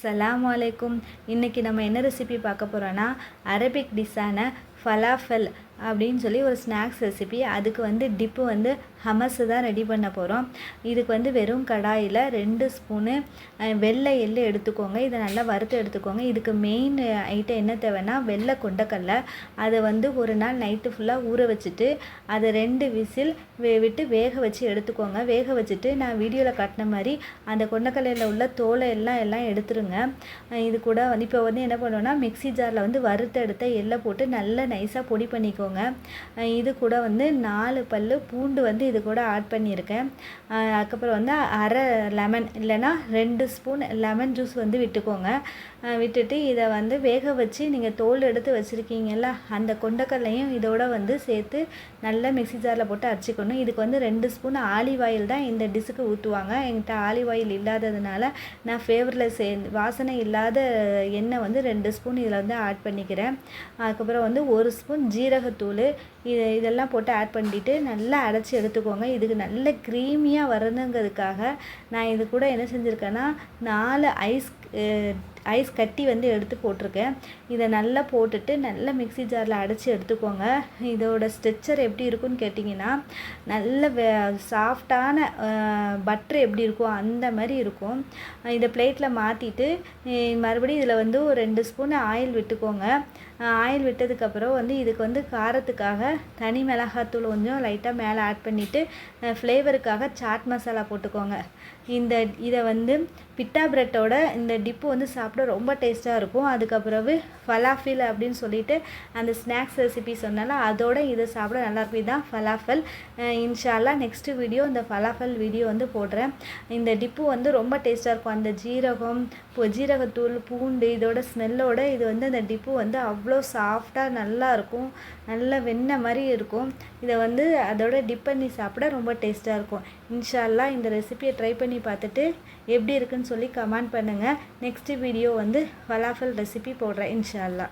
அஸ்ஸலாமு அலைக்கும். இன்றைக்கி நம்ம என்ன ரெசிபி பார்க்க போகிறோன்னா அரபிக் டிஷ்ஷான ஃபலாஃபல் அப்படின்னு சொல்லி ஒரு ஸ்நாக்ஸ் ரெசிபி. அதுக்கு டிப்பு ஹமஸு தான் ரெடி பண்ண போகிறோம். இதுக்கு வெறும் கடாயில் 2 ஸ்பூனு வெள்ளை எள்ளு எடுத்துக்கோங்க. இதை நல்லா வறுத்து எடுத்துக்கோங்க. இதுக்கு மெயின் ஐட்டம் என்ன தேவைன்னா வெள்ளை கொண்டக்கடலை. அதை ஒரு நாள் நைட்டு ஃபுல்லாக ஊற வச்சுட்டு அதை 2 விசில் விட்டு வேக வச்சு எடுத்துக்கோங்க. வேக வச்சுட்டு நான் வீடியோவில் காட்டின மாதிரி அந்த கொண்டக்கடலையில் உள்ள தோலை எல்லாம் எடுத்துருங்க. இது கூட இப்போ என்ன பண்ணுவோன்னா மிக்ஸி ஜாரில் வறுத்து எடுத்த எள்ளை போட்டு நல்லா நைஸாக பொடி பண்ணிக்கோங்க. இது கூட 4 பல்லு பூண்டு இது கூட ஆட் பண்ணியிருக்கேன். அதுக்கப்புறம் அரை லெமன் இல்லைன்னா 2 ஸ்பூன் லெமன் ஜூஸ் விட்டுக்கோங்க. விட்டுட்டு இதை வேக வச்சு நீங்கள் தோல் எடுத்து வச்சுருக்கீங்கல்ல அந்த கொண்டக்கடலையும் இதோட சேர்த்து நல்லா மிக்ஸி ஜாரில் போட்டு அரைச்சிக்கணும். இதுக்கு 2 ஸ்பூன் ஆலிவ் ஆயில் தான் இந்த டிஷ்ஷுக்கு ஊற்றுவாங்க. என்கிட்ட ஆலிவ் ஆயில் இல்லாததுனால நான் ஃபேவரில் வாசனை இல்லாத எண்ணெய் 2 ஸ்பூன் இதில் ஆட் பண்ணிக்கிறேன். அதுக்கப்புறம் 1 ஸ்பூன் ஜீரகத்தூள் இதெல்லாம் போட்டு ஆட் பண்ணிட்டு நல்லா அரைச்சி எடுத்துக்கோங்க. இதுக்கு நல்ல க்ரீமியாக வரணுங்கிறதுக்காக நான் இது கூட என்ன செஞ்சுருக்கேன்னா 4 ஐஸ் கட்டி எடுத்து போட்டிருக்கேன். இதை நல்லா போட்டுட்டு நல்லா மிக்ஸி ஜாரில் அடைச்சி எடுத்துக்கோங்க. இதோட ஸ்ட்ரக்சர் எப்படி இருக்குன்னு கேட்டிங்கன்னா நல்ல சாஃப்டான பட்டர் எப்படி இருக்கும் அந்த மாதிரி இருக்கும். இதை பிளேட்டில் மாற்றிட்டு மறுபடியும் இதில் ஒரு 2 ஸ்பூன் ஆயில் விட்டுக்கோங்க. ஆயில் விட்டதுக்கப்புறம் இதுக்கு காரத்துக்காக தனி மிளகாத்தூள் கொஞ்சம் லைட்டாக மேலே ஆட் பண்ணிவிட்டு ஃப்ளேவருக்காக சாட் மசாலா போட்டுக்கோங்க. இதை பிட்டா பிரெட்டோட இந்த டிப்பு சாப்பிட ரொம்ப டேஸ்ட்டாக இருக்கும். அதுக்கப்புறம் ஃபலாஃபில் அப்படின்னு சொல்லிட்டு அந்த ஸ்நாக்ஸ் ரெசிபி சொன்னால அதோட இதை சாப்பிட நல்லாயிருக்கும். இதுதான் ஃபலாஃபல். இன்ஷா அல்லாஹ் நெக்ஸ்ட்டு வீடியோ இந்த ஃபலாஃபல் வீடியோ போடுறேன். இந்த டிப்பு ரொம்ப டேஸ்ட்டாக இருக்கும். அந்த ஜீரகத்தூள் பூண்டு இதோட ஸ்மெல்லோட இது அந்த டிப்பு அவ்வளோ சாஃப்டாக நல்லாயிருக்கும். நல்ல வெண்ணெய் மாதிரி இருக்கும். இதை அதோட டிப் பண்ணி சாப்பிட ரொம்ப டேஸ்ட்டாக இருக்கும். இன்ஷா அல்லாஹ் இந்த ரெசிபியை ட்ரை பண்ணி பார்த்துட்டு எப்படி இருக்குன்னு சொல்லி கமெண்ட் பண்ணுங்கள். நெக்ஸ்ட்டு வீடியோ ஃபலாஃபல் ரெசிபி போடுறேன் இன்ஷா அல்லாஹ்.